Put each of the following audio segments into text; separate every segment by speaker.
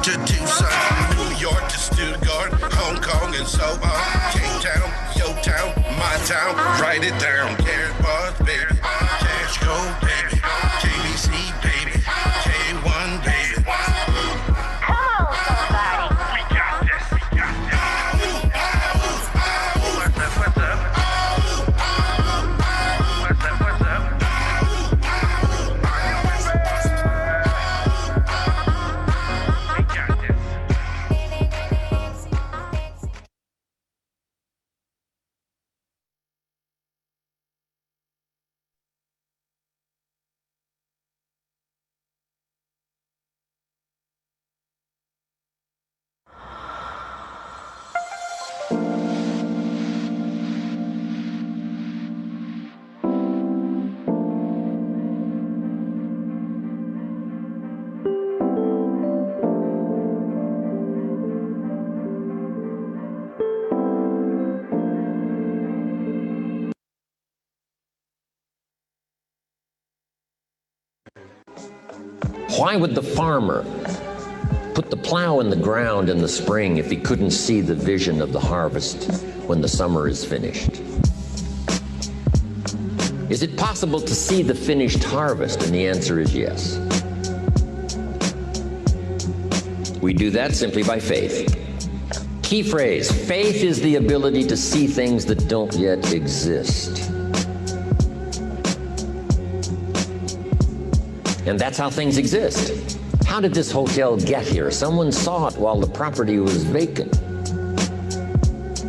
Speaker 1: to Tucson, New York to Stuttgart, Hong Kong and so on. Cape Town, yo town, my town, write it down. Carrot bars, baby, cash gold, baby, KBC, baby, K1, baby.
Speaker 2: Come on, somebody.
Speaker 1: We got this, we got this. What's up, what's up? What's up, what's up?
Speaker 3: Why would the farmer put the plow in the ground in the spring if he couldn't see the vision of the harvest when the summer is finished? Is it possible to see the finished harvest? And the answer is yes. We do that simply by faith. Key phrase, faith is the ability to see things that don't yet exist. And that's how things exist. How did this hotel get here? Someone saw it while the property was vacant.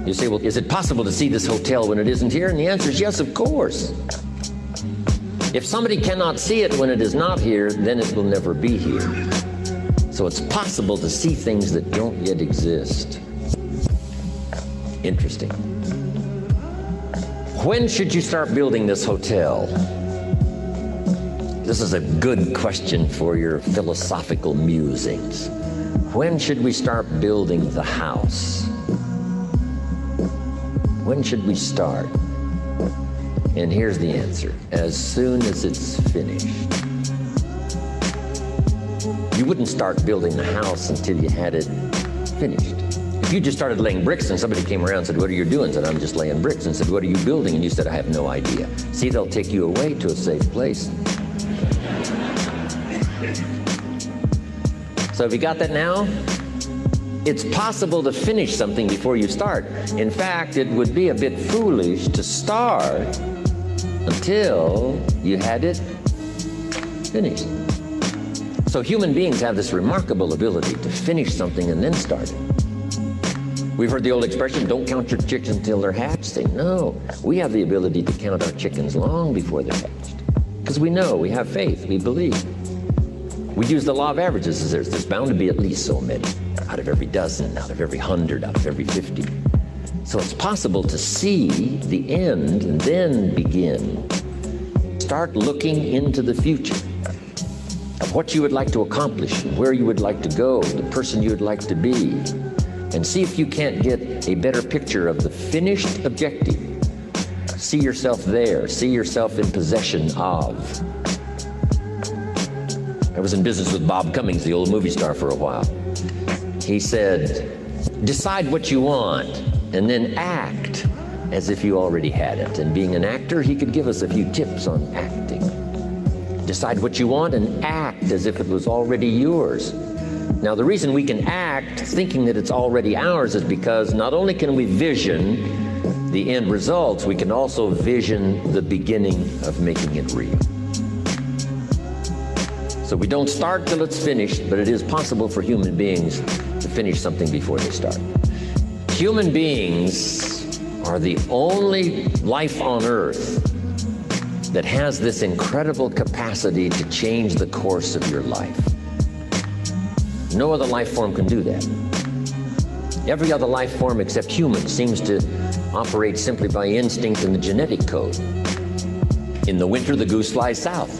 Speaker 3: You say, well, is it possible to see this hotel when it isn't here? And the answer is yes, of course. If somebody cannot see it when it is not here, then it will never be here. So it's possible to see things that don't yet exist. Interesting. When should you start building this hotel? This is a good question for your philosophical musings. When should we start building the house? When should we start? And here's the answer. As soon as it's finished. You wouldn't start building the house until you had it finished. If you just started laying bricks and somebody came around and said, what are you doing? And said, I'm just laying bricks. And said, what are you building? And you said, I have no idea. See, they'll take you away to a safe place. So have you got that now? It's possible to finish something before you start. In fact, it would be a bit foolish to start until you had it finished. So human beings have this remarkable ability to finish something and then start it. We've heard the old expression, don't count your chickens until they're hatched. Say, no, we have the ability to count our chickens long before they're hatched. Because we know, we have faith, we believe. We use the law of averages. There's bound to be at least so many. Out of every dozen, out of every 100, out of every 50. So it's possible to see the end and then begin. Start looking into the future of what you would like to accomplish, where you would like to go, the person you would like to be, and see if you can't get a better picture of the finished objective. See yourself there, see yourself in possession of. I was in business with Bob Cummings, the old movie star, for a while. He said, decide what you want and then act as if you already had it. And being an actor, he could give us a few tips on acting. Decide what you want and act as if it was already yours. Now, the reason we can act thinking that it's already ours is because not only can we vision the end results, we can also vision the beginning of making it real. So we don't start till it's finished, but it is possible for human beings to finish something before they start. Human beings are the only life on Earth that has this incredible capacity to change the course of your life. No other life form can do that. Every other life form except human seems to operate simply by instinct in the genetic code. In the winter, the goose flies south.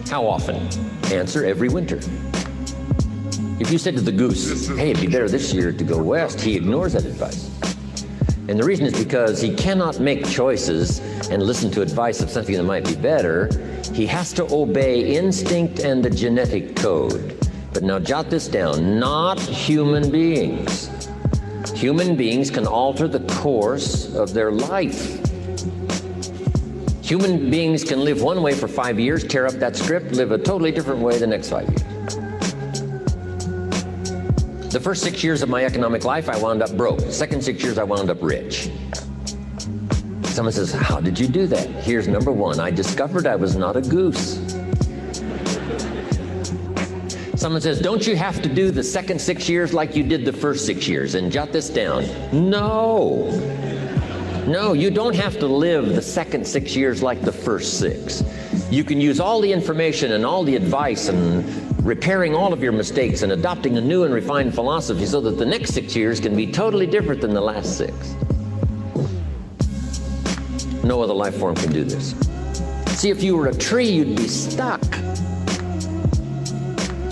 Speaker 3: How often? Answer, every winter. If you said to the goose, hey, it'd be better this year to go west, he ignores that advice. And the reason is because he cannot make choices and listen to advice of something that might be better. He has to obey instinct and the genetic code. But now jot this down, not human beings. Human beings can alter the course of their life. Human beings can live one way for 5 years, tear up that script, live a totally different way the next 5 years. The first 6 years of my economic life, I wound up broke. The second 6 years, I wound up rich. Someone says, how did you do that? Here's number one, I discovered I was not a goose. Someone says, don't you have to do the second 6 years like you did the first 6 years? And jot this down. No. No, you don't have to live the second 6 years like the first 6. You can use all the information and all the advice and repairing all of your mistakes and adopting a new and refined philosophy so that the next 6 years can be totally different than the last 6. No other life form can do this. See, if you were a tree, you'd be stuck.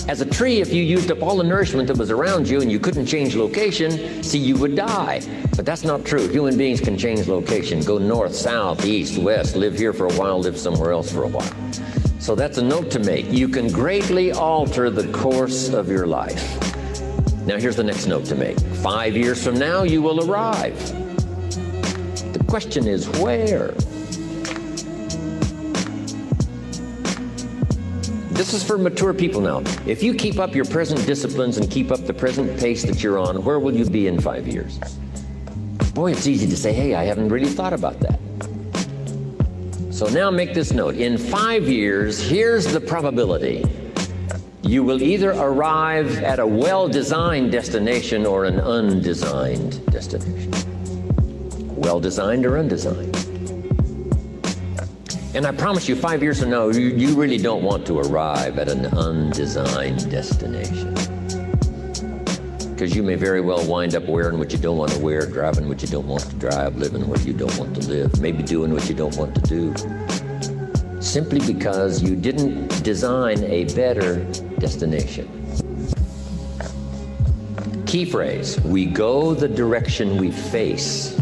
Speaker 3: As a tree, if you used up all the nourishment that was around you and you couldn't change location, see, you would die. But that's not true. Human beings can change location, go north, south, east, west, live here for a while, live somewhere else for a while. So that's a note to make. You can greatly alter the course of your life. Now here's the next note to make. 5 years from now, you will arrive. The question is where? This is for mature people now. If you keep up your present disciplines and keep up the present pace that you're on, where will you be in 5 years? Boy, it's easy to say, hey, I haven't really thought about that. So now make this note. In 5 years, here's the probability. You will either arrive at a well-designed destination or an undesigned destination. Well-designed or undesigned. And I promise you, 5 years from now, you really don't want to arrive at an undesigned destination. Because you may very well wind up wearing what you don't want to wear, driving what you don't want to drive, living where you don't want to live, maybe doing what you don't want to do. Simply because you didn't design a better destination. Key phrase, we go the direction we face.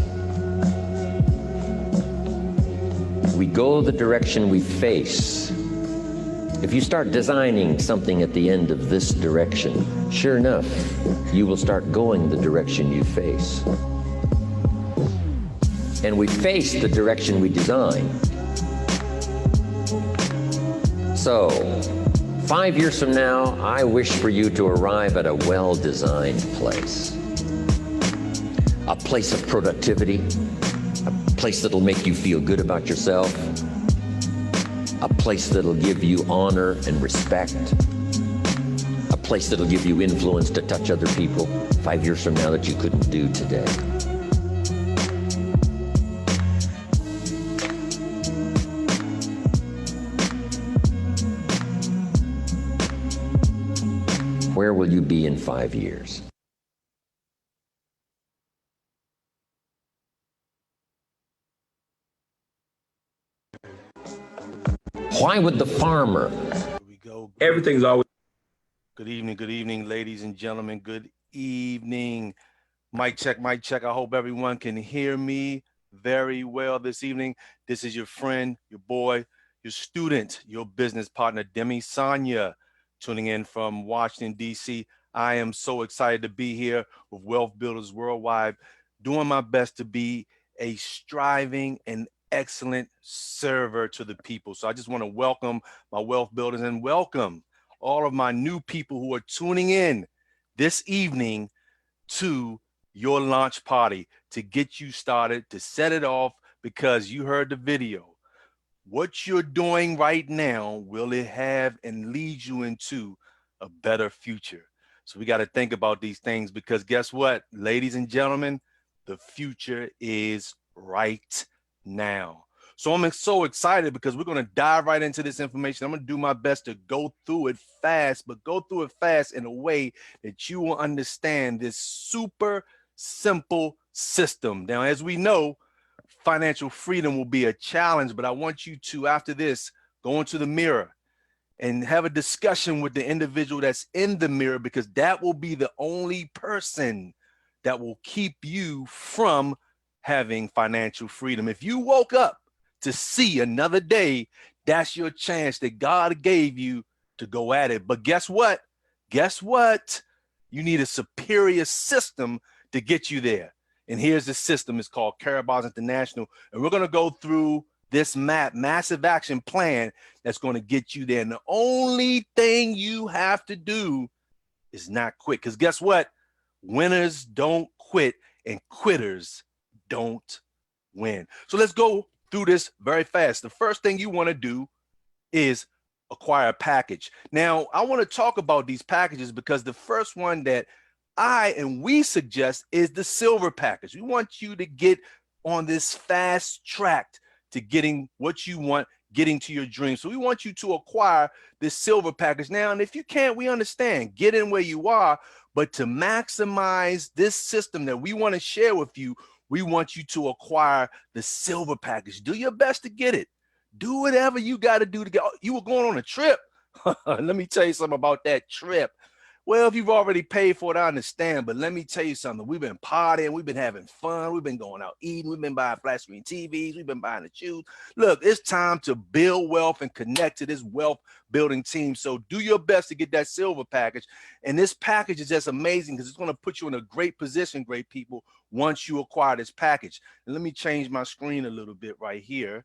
Speaker 3: We go the direction we face. If you start designing something at the end of this direction, sure enough, you will start going the direction you face. And we face the direction we design. So, 5 years from now, I wish for you to arrive at a well-designed place. A place of productivity, a place that'll make you feel good about yourself, a place that'll give you honor and respect, a place that'll give you influence to touch other people 5 years from now that you couldn't do today. Where will you be in 5 years? Why would the farmer?
Speaker 4: Here we go.
Speaker 5: Everything's always.
Speaker 4: Good evening, ladies and gentlemen. Good evening. Mic check, mic check. I hope everyone can hear me very well this evening. This is your friend, your boy, your student, your business partner, Demi, Sanya, tuning in from Washington, D.C. I am so excited to be here with Wealth Builders Worldwide, doing my best to be a striving and excellent server to the people. So I just want to welcome my wealth builders and welcome all of my new people who are tuning in this evening to your launch party to get you started, to set it off, because you heard the video. What you're doing right now, will it have and lead you into a better future? So we got to think about these things, because guess what, ladies and gentlemen, the future is right now. So I'm so excited because we're going to dive right into this information. I'm going to do my best to go through it fast, but go through it fast in a way that you will understand this super simple system. Now, as we know, financial freedom will be a challenge, but I want you to, after this, go into the mirror and have a discussion with the individual that's in the mirror, because that will be the only person that will keep you from having financial freedom. If you woke up to see another day, That's your chance that God gave you to go at it. But guess what? Guess what? You need a superior system to get you there. And here's the system. It's called Carabal's International. And we're going to go through this massive action plan that's going to get you there. And the only thing you have to do is not quit. Because guess what? Winners don't quit and quitters don't win. So let's go through this very fast. The first thing you want to do is acquire a package. Now, I want to talk about these packages because the first one that we suggest is the silver package. We want you to get on this fast track to getting what you want, getting to your dreams. So we want you to acquire this silver package. Now, and if you can't, we understand, get in where you are, but to maximize this system that we want to share with you, we want you to acquire the silver package. Do your best to get it. Do whatever you got to do to get. You were going on a trip. Let me tell you something about that trip. Well, if you've already paid for it, I understand. But let me tell you something. We've been partying. We've been having fun. We've been going out eating. We've been buying flat screen TVs. We've been buying the shoes. Look, it's time to build wealth and connect to this wealth building team. So do your best to get that silver package. And this package is just amazing because it's going to put you in a great position, great people, once you acquire this package. And let me change my screen a little bit right here.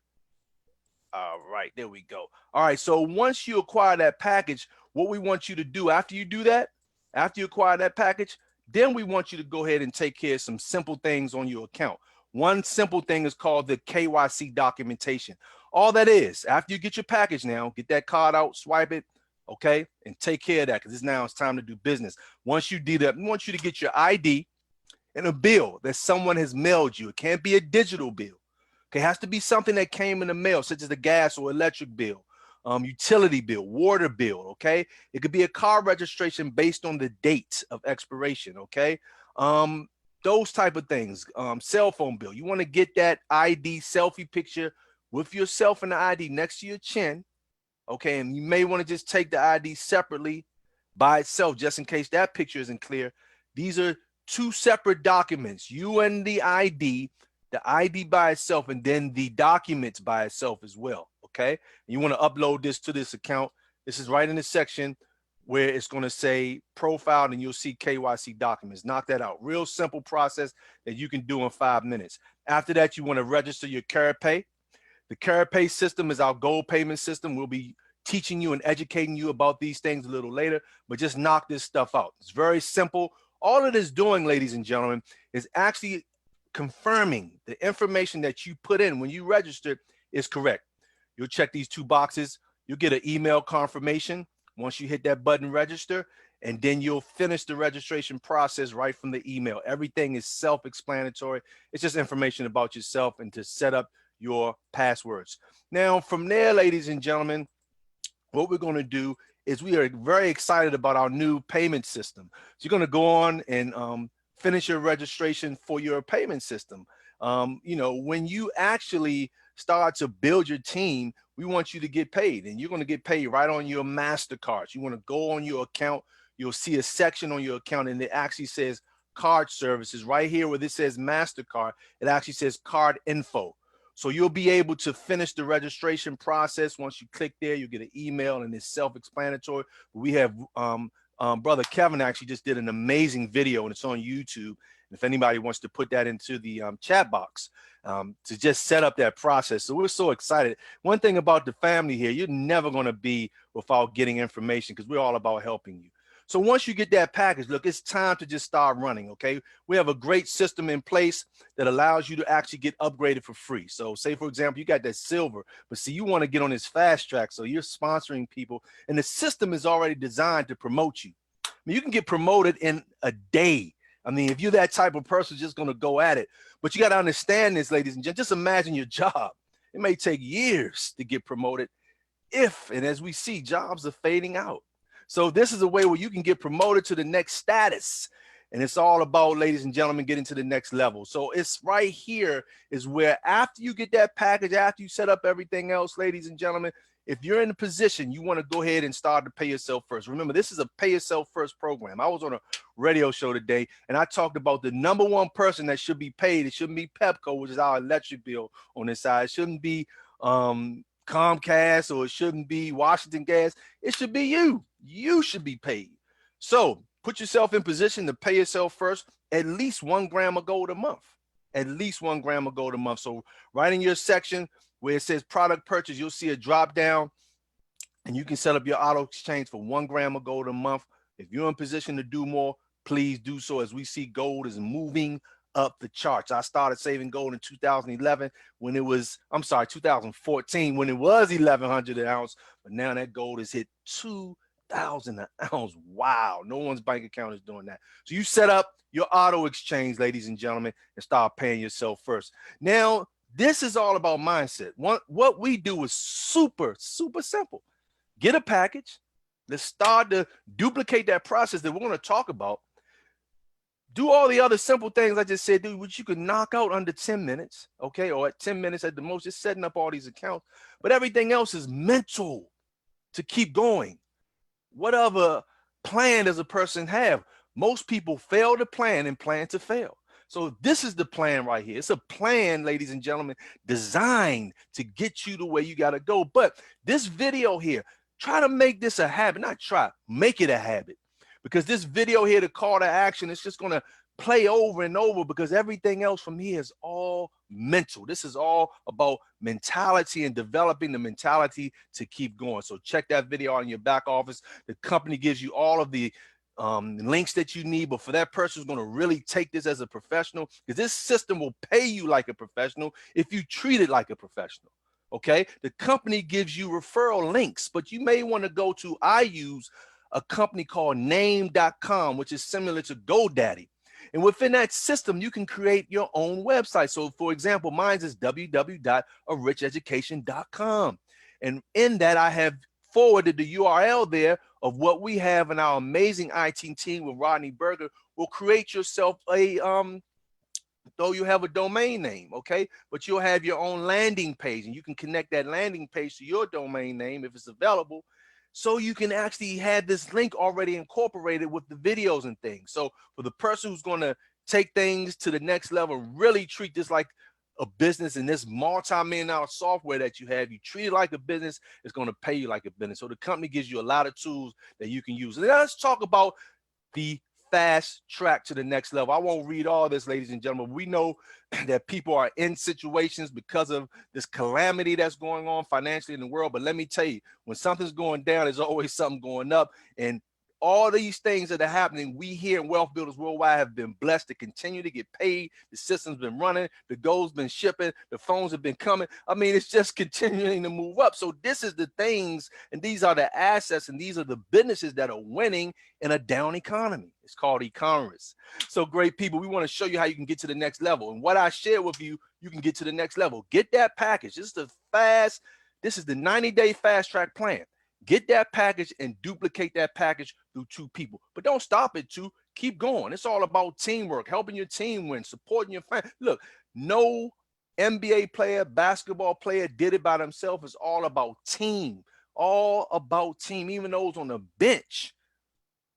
Speaker 4: All right, there we go. All right, so once you acquire that package, what we want you to do after you do that, after you acquire that package, then we want you to go ahead and take care of some simple things on your account. One simple thing is called the KYC documentation. All that is, after you get your package now, get that card out, swipe it, okay, and take care of that because now it's time to do business. Once you do that, we want you to get your ID and a bill that someone has mailed you. It can't be a digital bill. Okay, it has to be something that came in the mail, such as the gas or electric bill, utility bill, water bill, okay? It could be a car registration based on the date of expiration, okay? Those type of things, cell phone bill. You want to get that ID selfie picture with yourself and the ID next to your chin, okay? And you may want to just take the ID separately by itself, just in case that picture isn't clear. These are two separate documents, you and the ID by itself, and then the documents by itself as well, okay? And you want to upload this to this account. This is right in the section where it's going to say profile, and you'll see KYC documents. Knock that out. Real simple process that you can do in 5 minutes. After that, you want to register your CarePay. The CarePay system is our gold payment system. We'll be teaching you and educating you about these things a little later, but just knock this stuff out. It's very simple. All it is doing, ladies and gentlemen, is actually confirming the information that you put in when you registered is correct. You'll check these two boxes. You'll get an email confirmation once you hit that button register, and then you'll finish the registration process right from the email. Everything is self-explanatory. It's just information about yourself and to set up your passwords. Now, from there, ladies and gentlemen, what we're going to do is we are very excited about our new payment system. So you're going to go on and finish your registration for your payment system. You know, when you actually start to build your team, we want you to get paid, and you're going to get paid right on your MasterCards. You want to go on your account. You'll see a section on your account, and it actually says card services right here where this says MasterCard. It actually says card info. So you'll be able to finish the registration process. Once you click there, you'll get an email, and it's self-explanatory. We have Brother Kevin actually just did an amazing video, and it's on YouTube. And if anybody wants to put that into the chat box to just set up that process. So we're so excited. One thing about the family here, you're never going to be without getting information because we're all about helping you. So once you get that package, look, it's time to just start running, okay? We have a great system in place that allows you to actually get upgraded for free. So say, for example, you got that silver, but see, you want to get on this fast track, so you're sponsoring people, and the system is already designed to promote you. I mean, you can get promoted in a day. I mean, if you're that type of person just going to go at it, but you got to understand this, ladies and gentlemen. Just imagine your job. It may take years to get promoted and as we see, jobs are fading out. So this is a way where you can get promoted to the next status. And it's all about, ladies and gentlemen, getting to the next level. So it's right here is where after you get that package, after you set up everything else, ladies and gentlemen, if you're in a position, you want to go ahead and start to pay yourself first. Remember, this is a pay yourself first program. I was on a radio show today, and I talked about the #1 person that should be paid. It shouldn't be Pepco, which is our electric bill on this side. It shouldn't be Comcast, or it shouldn't be Washington Gas. It should be you. You should be paid. So put yourself in position to pay yourself first, at least 1 gram of gold a month. At least 1 gram of gold a month. So right in your section where it says product purchase, you'll see a drop down, and you can set up your auto exchange for 1 gram of gold a month. If you're in position to do more, please do so, as we see gold is moving up the charts. I started saving gold in 2011 when it was, 2014 when it was 1,100 an ounce, but now that gold has hit 2,000 an ounce. Wow, no one's bank account is doing that. So you set up your auto exchange, ladies and gentlemen, and start paying yourself first. Now, this is all about mindset. What we do is super, super simple. Get a package. Let's start to duplicate that process that we're going to talk about. Do all the other simple things I just said, which you can knock out under 10 minutes, okay? Or at 10 minutes at the most, just setting up all these accounts. But everything else is mental to keep going. Whatever plan does a person have? Most people fail to plan and plan to fail. So this is the plan right here. It's a plan, ladies and gentlemen, designed to get you to where you got to go. But this video here, try to make this a habit. Not try, make it a habit. Because this video here, the call to action, it's just going to play over and over, because everything else from here is all mental. This is all about mentality and developing the mentality to keep going. So check that video out in your back office. The company gives you all of the links that you need, but for that person who's going to really take this as a professional, because this system will pay you like a professional if you treat it like a professional. Okay, the company gives you referral links, but you may want to go to, I use a company called name.com, which is similar to GoDaddy. And within that system, you can create your own website. So for example, mine is www.aricheducation.com. And in that, I have forwarded the URL there of what we have in our amazing IT team with Rodney Berger. Will create yourself a, though you have a domain name, okay? But you'll have your own landing page, and you can connect that landing page to your domain name if it's available. So you can actually have this link already incorporated with the videos and things. So for the person who's going to take things to the next level, really treat this like a business, and this multi-million-dollar software that you have, you treat it like a business, it's going to pay you like a business. So the company gives you a lot of tools that you can use. And now let's talk about the fast track to the next level. I won't read all this, ladies and gentlemen. We know that people are in situations because of this calamity that's going on financially in the world. But let me tell you, when something's going down, there's always something going up. And all these things that are happening, we here in Wealth Builders Worldwide have been blessed to continue to get paid. The system's been running, the gold's been shipping, the phones have been coming. I mean, it's just continuing to move up. So this is the things, and these are the assets, and these are the businesses that are winning in a down economy. It's called economists. So great people, we want to show you how you can get to the next level. And what I share with you, you can get to the next level. Get that package. This is the 90-day fast track plan. Get that package and duplicate that package through 2 people. But don't stop at 2. Keep going. It's all about teamwork, helping your team win, supporting your family. Look, no NBA player, basketball player did it by themselves. It's all about team. All about team. Even those on the bench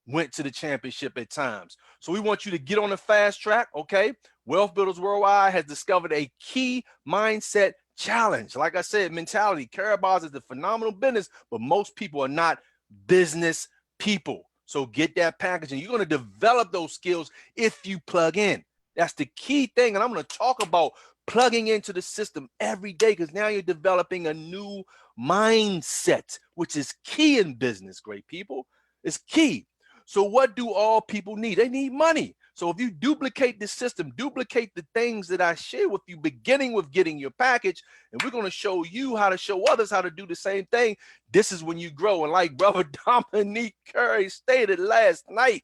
Speaker 4: went to the championship at times. So we want you to get on the fast track, okay? Wealth Builders Worldwide has discovered a key mindset challenge. Like I said, mentality. Carabas is a phenomenal business, but most people are not business people. So get that package, and you're going to develop those skills if you plug in. That's the key thing. And I'm going to talk about plugging into the system every day, because now you're developing a new mindset, which is key in business, great people. It's key. So what do all people need? They need money. So if you duplicate the system, duplicate the things that I share with you, beginning with getting your package, and we're going to show you how to show others how to do the same thing. This is when you grow. And like Brother Dominique Curry stated last night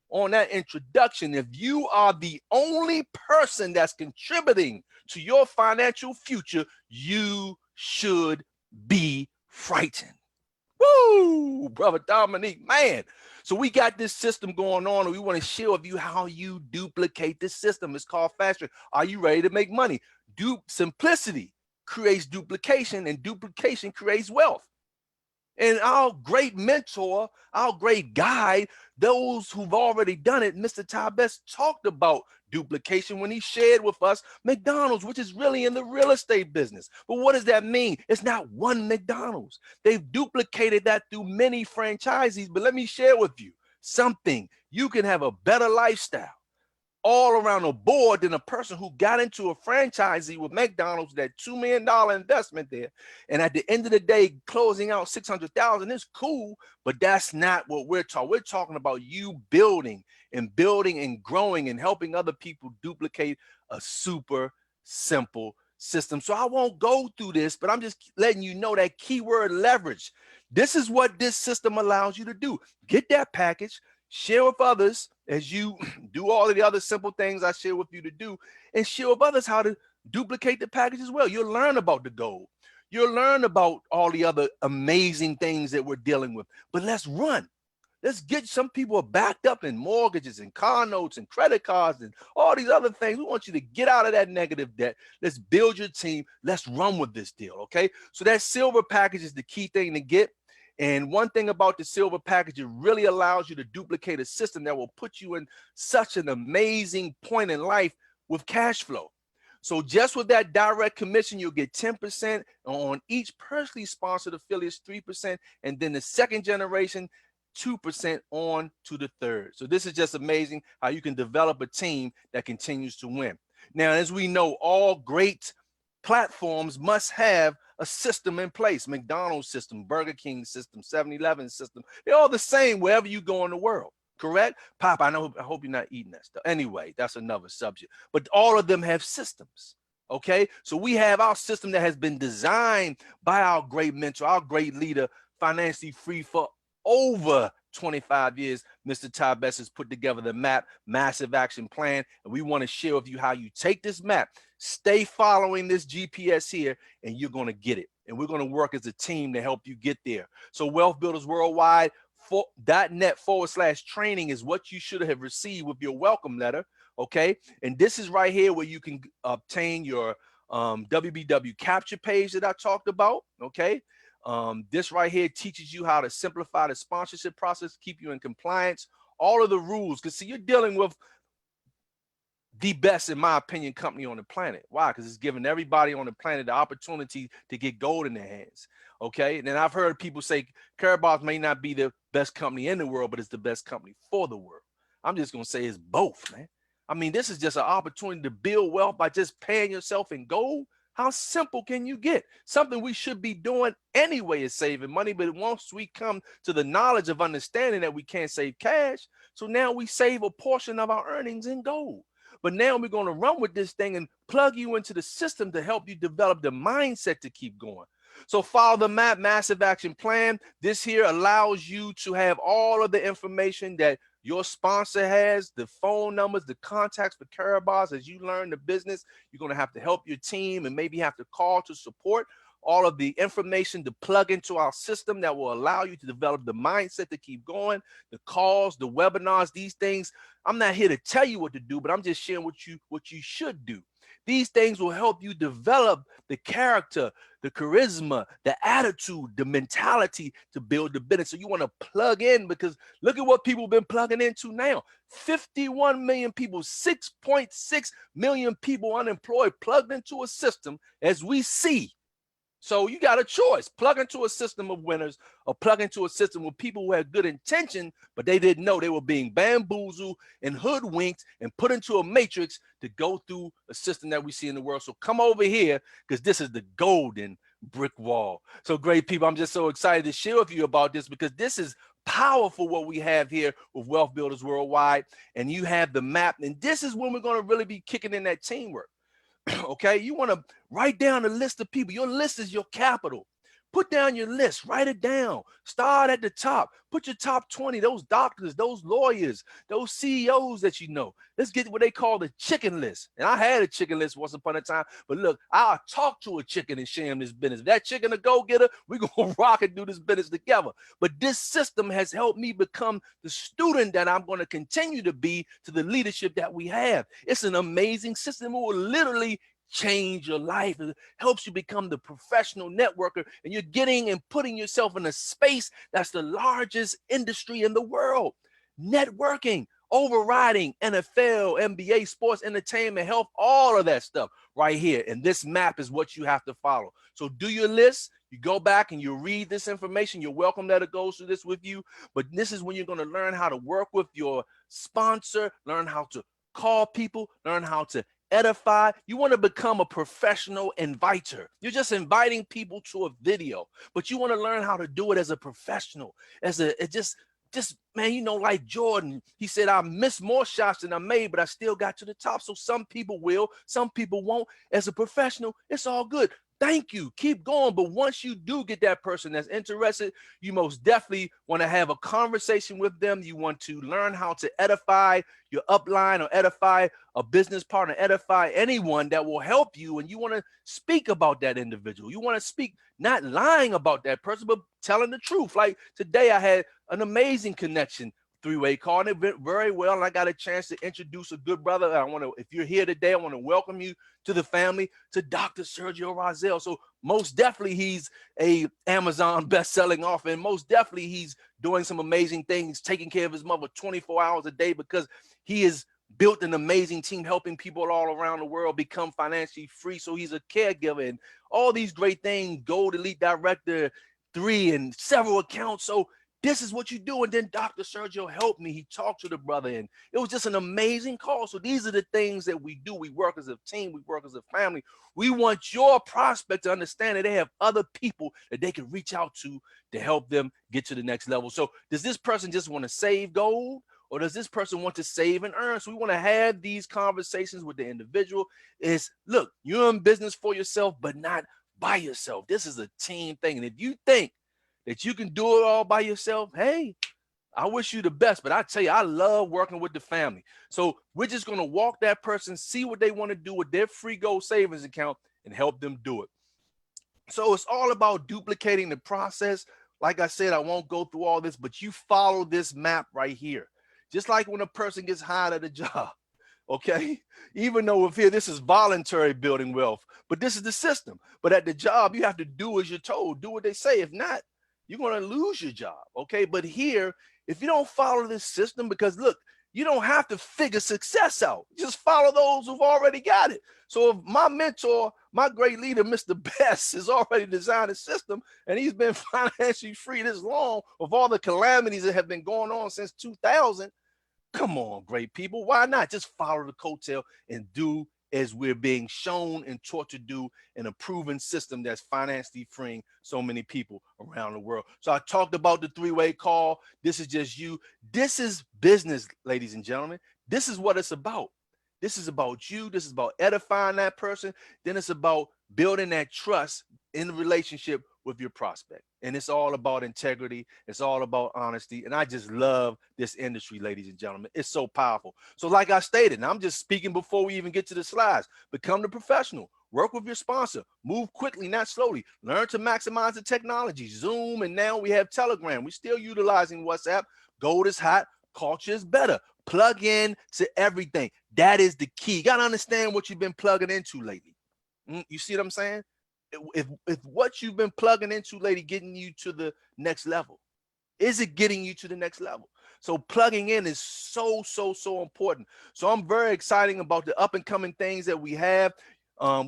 Speaker 4: on that introduction, if you are the only person that's contributing to your financial future, you should be frightened. Woo, Brother Dominique, man. So we got this system going on, and we want to share with you how you duplicate this system. It's called Fast Track. Are you ready to make money? Simplicity creates duplication, and duplication creates wealth. And our great mentor, our great guide, those who've already done it, Mr. Ty Best talked about duplication when he shared with us McDonald's, which is really in the real estate business. But what does that mean? It's not one McDonald's. They've duplicated that through many franchisees. But let me share with you something. You can have a better lifestyle all around the board than a person who got into a franchisee with McDonald's, that $2 million investment there. And at the end of the day, closing out $600,000 is cool, but that's not what we're talking. We're talking about you building and growing and helping other people duplicate a super simple system. So I won't go through this, but I'm just letting you know that keyword leverage. This is what this system allows you to do. Get that package, share with others as you do all of the other simple things I share with you to do, and share with others how to duplicate the package as well. You'll learn about the goal. You'll learn about all the other amazing things that we're dealing with. But let's run. Let's get some people backed up in mortgages and car notes and credit cards and all these other things. We want you to get out of that negative debt. Let's build your team. Let's run with this deal, okay? So that silver package is the key thing to get. And one thing about the silver package, it really allows you to duplicate a system that will put you in such an amazing point in life with cash flow. So just with that direct commission, you'll get 10% on each personally sponsored affiliates, 3%, and then the second generation, 2% on to the third. So this is just amazing how you can develop a team that continues to win. Now, as we know, all great platforms must have a system in place. McDonald's system, Burger King system, 7-Eleven system. They're all the same wherever you go in the world, correct? Pop, I hope you're not eating that stuff. Anyway, that's another subject. But all of them have systems, okay? So we have our system that has been designed by our great mentor, our great leader, Financially Free, for over 25 years. Mr. Ty Best has put together the MAP, Massive Action Plan, and we want to share with you how you take this map, stay following this GPS here, and you're going to get it. And we're going to work as a team to help you get there. So Wealth Builders Worldwide .net/training is what you should have received with your welcome letter, okay? And this is right here where you can obtain your WBW capture page that I talked about, okay? This right here teaches you how to simplify the sponsorship process, keep you in compliance, all of the rules. Because see, you're dealing with the best, in my opinion, company on the planet. Why? Because it's giving everybody on the planet the opportunity to get gold in their hands. Okay. And then I've heard people say Caraboss may not be the best company in the world, but it's the best company for the world. I'm just going to say it's both, man. I mean, this is just an opportunity to build wealth by just paying yourself in gold. How simple can you get? Something we should be doing anyway is saving money, but once we come to the knowledge of understanding that we can't save cash, so now we save a portion of our earnings in gold. But now we're going to run with this thing and plug you into the system to help you develop the mindset to keep going. So follow the MAP, Massive Action Plan. This here allows you to have all of the information that your sponsor has, the phone numbers, the contacts for Caraboss. As you learn the business, you're going to have to help your team and maybe have to call to support. All of the information to plug into our system that will allow you to develop the mindset to keep going, the calls, the webinars, these things. I'm not here to tell you what to do, but I'm just sharing what you should do. These things will help you develop the character, the charisma, the attitude, the mentality to build the business. So you want to plug in, because look at what people have been plugging into now. 51 million people, 6.6 million people unemployed, plugged into a system as we see. So you got a choice: plug into a system of winners or plug into a system with people who had good intention, but they didn't know they were being bamboozled and hoodwinked and put into a matrix to go through a system that we see in the world. So come over here, because this is the golden brick wall. So great people, I'm just so excited to share with you about this, because this is powerful what we have here with Wealth Builders Worldwide. And you have the map, and this is when we're going to really be kicking in that teamwork. Okay, you want to write down a list of people. Your list is your capital. Put down your list, write it down. Start at the top. Put your top 20, those doctors, those lawyers, those CEOs that you know. Let's get what they call the chicken list. And I had a chicken list once upon a time, but look, I'll talk to a chicken and share him this business. If that chicken a go-getter, we're going to rock and do this business together. But this system has helped me become the student that I'm going to continue to be to the leadership that we have. It's an amazing system. It will literally change your life. It helps you become the professional networker, and you're getting and putting yourself in a space that's the largest industry in the world. Networking. overriding NFL, NBA, sports, entertainment, health, all of that stuff right here. And this map is what you have to follow. So do your list. You go back and you read this information. You're welcome that it goes through this with you. But this is when you're going to learn how to work with your sponsor, learn how to call people, learn how to edify. You want to become a professional inviter. You're just inviting people to a video, but you want to learn how to do it as a professional, just man, you know, like Jordan, he said, I missed more shots than I made, but I still got to the top. So some people will, some people won't. As a professional, it's all good. Thank you. Keep going. But once you do get that person that's interested, you most definitely want to have a conversation with them. You want to learn how to edify your upline or edify a business partner, edify anyone that will help you. And you want to speak about that individual. You want to speak, not lying about that person, but telling the truth. Like today, I had an amazing connection, three-way call, and it went very well. And I got a chance to introduce a good brother. I want to, if you're here today, I want to welcome you to the family, to Dr. Sergio Rozelle. So most definitely he's a Amazon best-selling author, and most definitely he's doing some amazing things, taking care of his mother 24 hours a day, because he has built an amazing team helping people all around the world become financially free. So he's a caregiver and all these great things, Gold Elite Director 3 and several accounts. So this is what you do. And then Dr. Sergio helped me. He talked to the brother, and it was just an amazing call. So these are the things that we do. We work as a team. We work as a family. We want your prospect to understand that they have other people that they can reach out to help them get to the next level. So does this person just want to save gold, or does this person want to save and earn? So we want to have these conversations with the individual. Is, look, you're in business for yourself, but not by yourself. This is a team thing. And if you think that you can do it all by yourself, hey, I wish you the best. But I tell you, I love working with the family. So we're just going to walk that person, see what they want to do with their free gold savings account, and help them do it. So it's all about duplicating the process. Like I said, I won't go through all this, but you follow this map right here. Just like when a person gets hired at a job, okay? Even though if here, this is voluntary building wealth, but this is the system. But at the job, you have to do as you're told, do what they say. If not, you're going to lose your job, okay? But here, if you don't follow this system, because look, you don't have to figure success out. Just follow those who've already got it. So if my mentor, my great leader, Mr. Best, has already designed a system, and he's been financially free this long of all the calamities that have been going on since 2000, come on, great people. Why not just follow the coattail and do as we're being shown and taught to do in a proven system that's financially freeing so many people around the world. So I talked about the three-way call. This is just you. This is business, ladies and gentlemen. This is what it's about. This is about you. This is about edifying that person. Then it's about building that trust in the relationship with your prospect. And it's all about integrity. It's all about honesty. And I just love this industry, ladies and gentlemen. It's so powerful. So like I stated, and I'm just speaking before we even get to the slides, become the professional. Work with your sponsor. Move quickly, not slowly. Learn to maximize the technology. Zoom, and now we have Telegram. We're still utilizing WhatsApp. Gold is hot. Culture is better. Plug in to everything. That is the key. You got to understand what you've been plugging into lately. You see what I'm saying? If what you've been plugging into, lady, getting you to the next level, is it getting you to the next level? So plugging in is so important. So I'm very excited about the up and coming things that we have.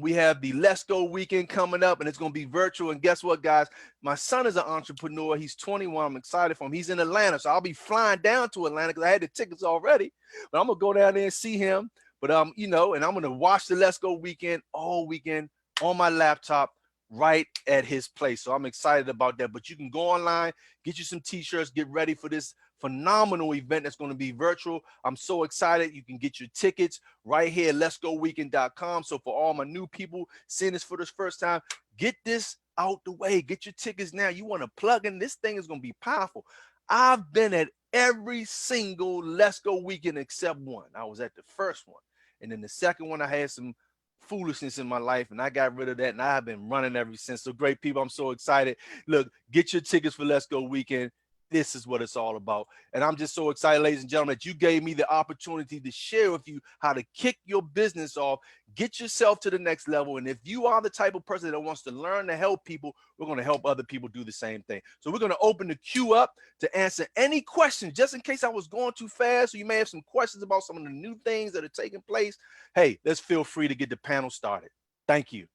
Speaker 4: We have the Let's Go weekend coming up, and it's going to be virtual. And guess what, guys? My son is an entrepreneur. He's 21. I'm excited for him. He's in Atlanta, so I'll be flying down to Atlanta because I had the tickets already. But I'm going to go down there and see him. But, you know, and I'm going to watch the Let's Go weekend all weekend on my laptop right at his place. So I'm excited about that. But you can go online, get you some t-shirts, get ready for this phenomenal event that's going to be virtual. I'm so excited. You can get your tickets right here at letsgoweekend.com. So for all my new people seeing this for the first time, get this out the way. Get your tickets now. You want to plug in. This thing is going to be powerful. I've been at every single Let's Go weekend except one. I was at the first one. And then the second one, I had some foolishness in my life, and I got rid of that, and I've been running ever since. So great people, I'm so excited. Look, get your tickets for Let's Go weekend. This is what it's all about. And I'm just so excited, ladies and gentlemen, that you gave me the opportunity to share with you how to kick your business off, get yourself to the next level. And if you are the type of person that wants to learn to help people, we're going to help other people do the same thing. So we're going to open the queue up to answer any questions, just in case I was going too fast, or you may have some questions about some of the new things that are taking place. Hey, let's feel free to get the panel started. Thank you.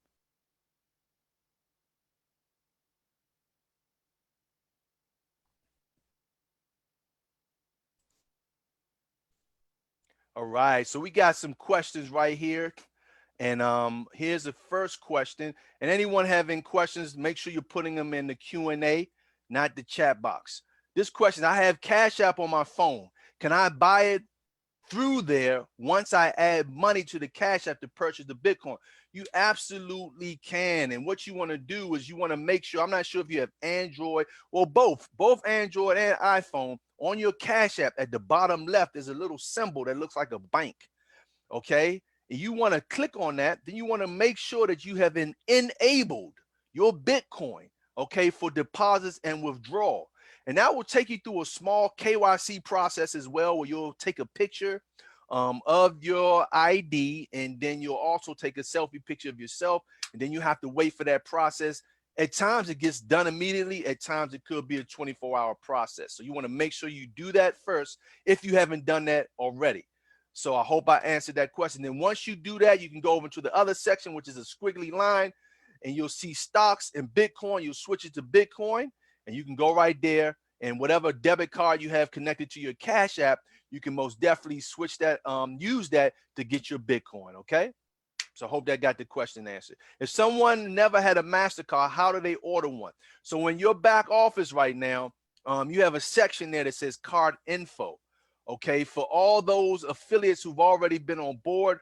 Speaker 4: All right, so we got some questions right here. And here's the first question. And anyone having questions, make sure you're putting them in the Q&A, not the chat box. This question, I have Cash App on my phone. Can I buy it through there once I add money to the Cash App to purchase the Bitcoin? You absolutely can. And what you want to do is you want to make sure, I'm not sure if you have Android or both Android and iPhone. On your Cash App at the bottom left is a little symbol that looks like a bank. Okay, and you want to click on that. Then you want to make sure that you have enabled your Bitcoin, okay, for deposits and withdrawal. And that will take you through a small KYC process as well, where you'll take a picture of your ID, and then you'll also take a selfie picture of yourself, and then you have to wait for that process. At times it gets done immediately. At times it could be a 24-hour process. So you want to make sure you do that first if you haven't done that already. So I hope I answered that question. Then once you do that, you can go over to the other section, which is a squiggly line, and you'll see stocks and Bitcoin. You'll switch it to Bitcoin, and you can go right there. And whatever debit card you have connected to your Cash App, you can most definitely switch that, use that to get your Bitcoin, okay? So I hope that got the question answered. If someone never had a MasterCard, how do they order one? So when you're back office right now, you have a section there that says card info. Okay, for all those affiliates who've already been on board,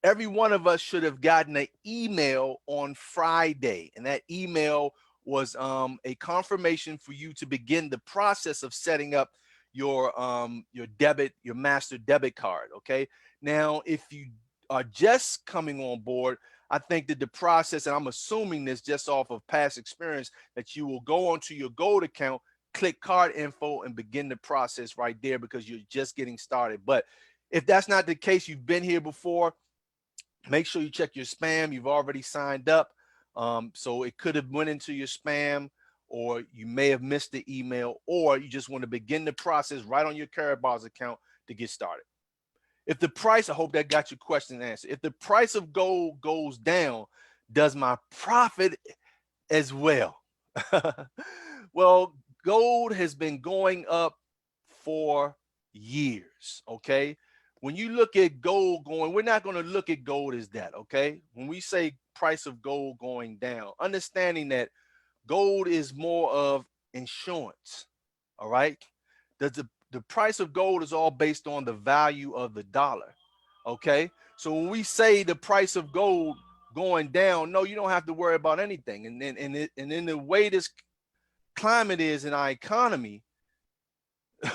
Speaker 4: every one of us should have gotten an email on Friday, and that email was a confirmation for you to begin the process of setting up your master debit card. Okay, now if you are just coming on board, I think that the process, and I'm assuming this just off of past experience, that you will go onto your gold account, click card info, and begin the process right there, because you're just getting started. But if that's not the case, you've been here before, make sure you check your spam. You've already signed up, so it could have went into your spam, or you may have missed the email, or you just want to begin the process right on your Karatbars account to get started. If the price, I hope that got your question answered. If the price of gold goes down, does my profit as well? Well, gold has been going up for years, okay? When you look at gold going, we're not going to look at gold as that, okay? When we say price of gold going down, understanding that gold is more of insurance, all right? The price of gold is all based on the value of the dollar, okay? So when we say the price of gold going down, no, you don't have to worry about anything. And in the way this climate is in our economy,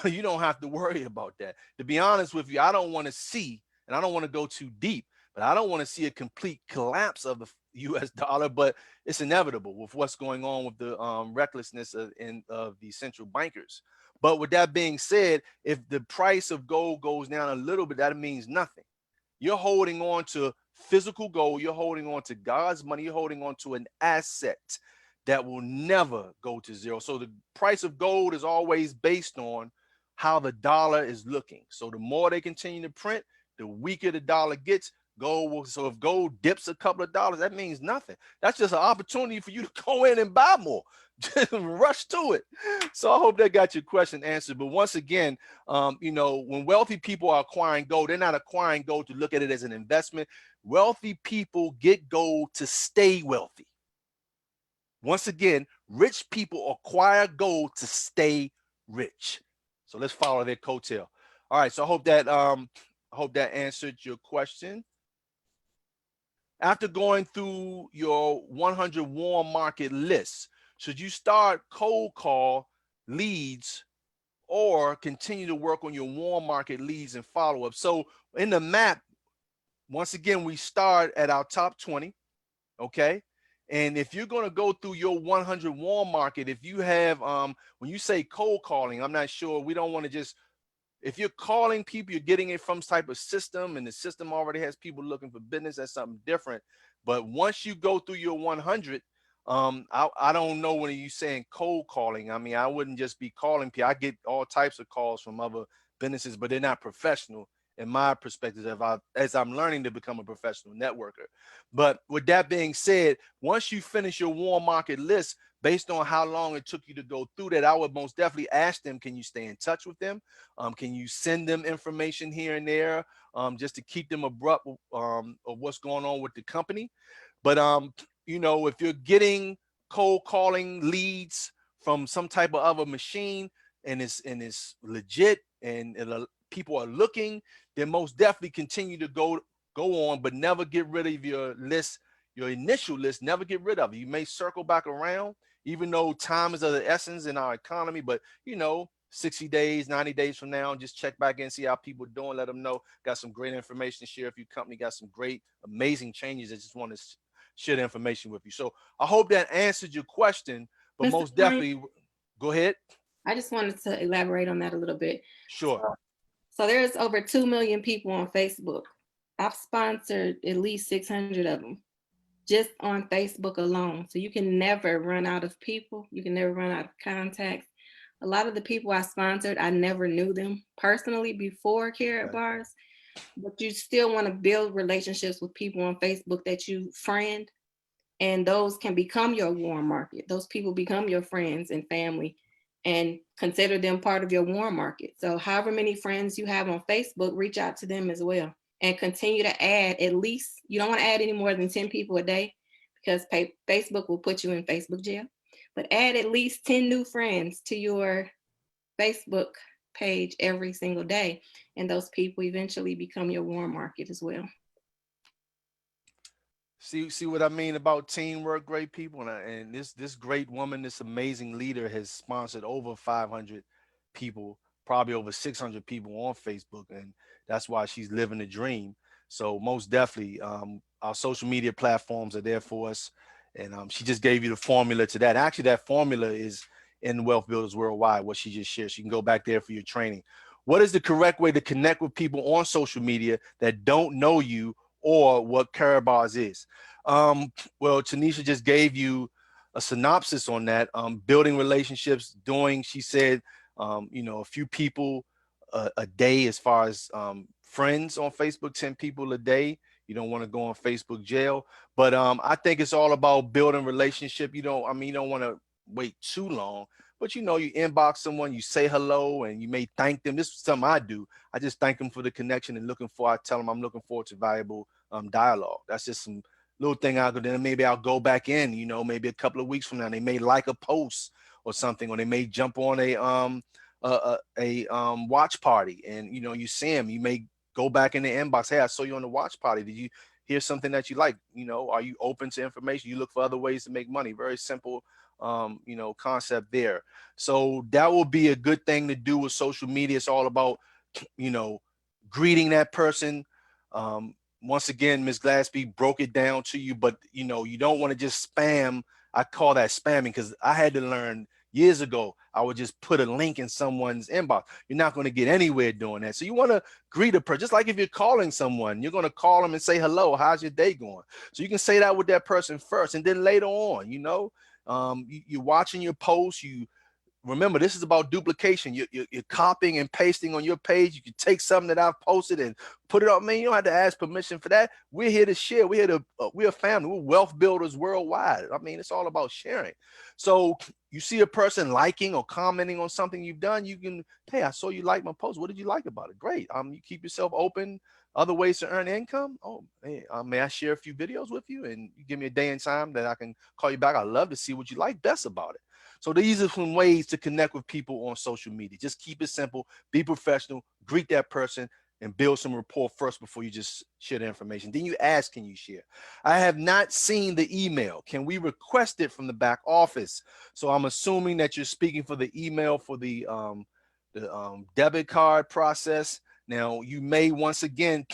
Speaker 4: you don't have to worry about that. To be honest with you, I don't want to see, and I don't want to go too deep, but I don't want to see a complete collapse of the US dollar, but it's inevitable with what's going on with the recklessness of the central bankers. But with that being said, if the price of gold goes down a little bit, that means nothing. You're holding on to physical gold. You're holding on to God's money. You're holding on to an asset that will never go to zero. So the price of gold is always based on how the dollar is looking. So the more they continue to print, the weaker the dollar gets. Gold will, so if gold dips a couple of dollars, that means nothing. That's just an opportunity for you to go in and buy more. Just rush to it. So I hope that got your question answered. But once again, you know, when wealthy people are acquiring gold, they're not acquiring gold to look at it as an investment. Wealthy people get gold to stay wealthy. Once again, rich people acquire gold to stay rich. So let's follow their coattail. All right. So I hope that answered your question. After going through your 100 warm market lists, should you start cold call leads or continue to work on your warm market leads and follow up? So in the map, once again, we start at our top 20, okay? And if you're going to go through your 100 warm market, if you have, when you say cold calling, I'm not sure, we don't want to just, if you're calling people, you're getting it from some type of system, and the system already has people looking for business. That's something different. But once you go through your 100, I don't know when you saying cold calling. I mean, I wouldn't just be calling people. I get all types of calls from other businesses, but they're not professional in my perspective, as I'm learning to become a professional networker. But with that being said, once you finish your warm market list, based on how long it took you to go through that, I would most definitely ask them, can you stay in touch with them? Can you send them information here and there, just to keep them abrupt of what's going on with the company? But if you're getting cold calling leads from some type of other machine, and it's legit, and people are looking, then most definitely continue to go on, but never get rid of your list, your initial list. Never get rid of it. You may circle back around, even though time is of the essence in our economy. But 60 days, 90 days from now, just check back in, see how people are doing. Let them know got some great information to share. If your company got some great, amazing changes, I just want to share the information with you. So I hope that answered your question. But
Speaker 5: Mr.
Speaker 4: most definitely, go ahead.
Speaker 5: I just wanted to elaborate on that a little bit.
Speaker 4: Sure.
Speaker 5: So there's over 2 million people on Facebook. I've sponsored at least 600 of them just on Facebook alone. So you can never run out of people. You can never run out of contacts. A lot of the people I sponsored, I never knew them personally before Carrot Bars, but you still want to build relationships with people on Facebook that you friend, and those can become your warm market. Those people become your friends and family, and consider them part of your warm market. So however many friends you have on Facebook, reach out to them as well, and continue to add at least, you don't want to add any more than 10 people a day, because Facebook will put you in Facebook jail. But add at least 10 new friends to your Facebook page every single day, and those people eventually become your warm market as well.
Speaker 4: See what I mean about teamwork, great people, and this great woman, this amazing leader, has sponsored over 500 people, probably over 600 people on Facebook, and that's why she's living the dream. So most definitely, our social media platforms are there for us, and she just gave you the formula to that. Actually, that formula is in Wealth Builders Worldwide, what she just shared. So you can go back there for your training. What is the correct way to connect with people on social media that don't know you, or what Carabas is? Well, Tanisha just gave you a synopsis on that. Building relationships, she said, a few people a day as far as friends on Facebook, 10 people a day. You don't want to go on Facebook jail. But I think it's all about building relationship. You don't want to wait too long. But you inbox someone, you say hello, and you may thank them. This is something I do. I just thank them for the connection, and I tell them I'm looking forward to valuable dialogue. That's just some little thing I'll go. Then maybe I'll go back in, maybe a couple of weeks from now, they may like a post or something, or they may jump on a watch party, and you see them. You may go back in the inbox. Hey, I saw you on the watch party. Did you hear something that you like? Are you open to information? You look for other ways to make money. Very simple concept there. So that will be a good thing to do with social media. It's all about greeting that person. Once again, Ms. Glassby broke it down to you, but you don't want to just spam. I call that spamming, because I had to learn years ago. I would just put a link in someone's inbox. You're not going to get anywhere doing that. So you want to greet a person, just like if you're calling someone, you're going to call them and say, hello, how's your day going? So you can say that with that person first, and then later on, you're watching your posts. Remember, this is about duplication. You're copying and pasting on your page. You can take something that I've posted and put it up. Man, you don't have to ask permission for that. We're here to share. We're a family. We're wealth builders worldwide. I mean, it's all about sharing. So you see a person liking or commenting on something you've done, you can, hey, I saw you like my post. What did you like about it? Great. You keep yourself open. Other ways to earn income. Oh, hey, may I share a few videos with you, and you give me a day and time that I can call you back? I'd love to see what you like best about it. So these are some ways to connect with people on social media. Just keep it simple, be professional, greet that person, and build some rapport first before you just share the information. Then you ask, can you share? I have not seen the email. Can we request it from the back office? So I'm assuming that you're speaking for the email for the debit card process. Now, you may, once again,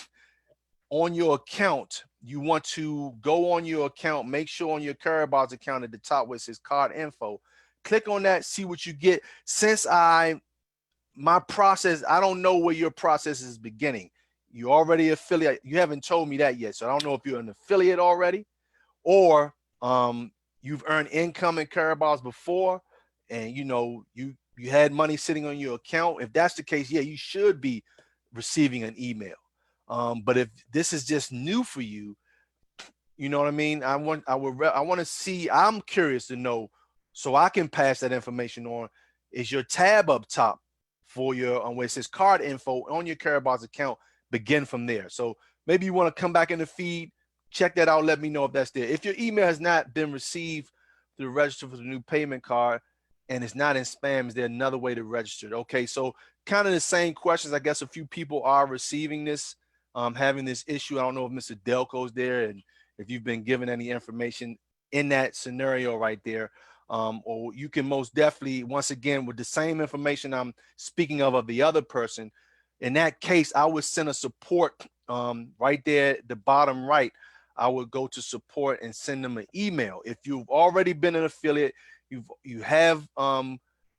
Speaker 4: on your account, you want to go on your account, make sure on your Karatbars account at the top where it says card info, click on that, see what you get. Since my process, I don't know where your process is beginning. You already affiliate. You haven't told me that yet. So I don't know if you're an affiliate already, or you've earned income in Karatbars before, and you had money sitting on your account. If that's the case, yeah, you should be receiving an email. But if this is just new for you, you know what I mean? I want to see. I'm curious to know, so I can pass that information on. Is your tab up top for your where it says card info on your Karatbars account? Begin from there. So maybe you want to come back in the feed, check that out. Let me know if that's there. If your email has not been received to register for the new payment card and it's not in spam, is there another way to register it? Okay, so kind of the same questions. I guess a few people are receiving this, having this issue. I don't know if Mr. Delco's there and if you've been given any information in that scenario right there. Or you can most definitely, once again, with the same information I'm speaking of the other person, in that case, I would send a support right there at the bottom right. I would go to support and send them an email. If you've already been an affiliate, you have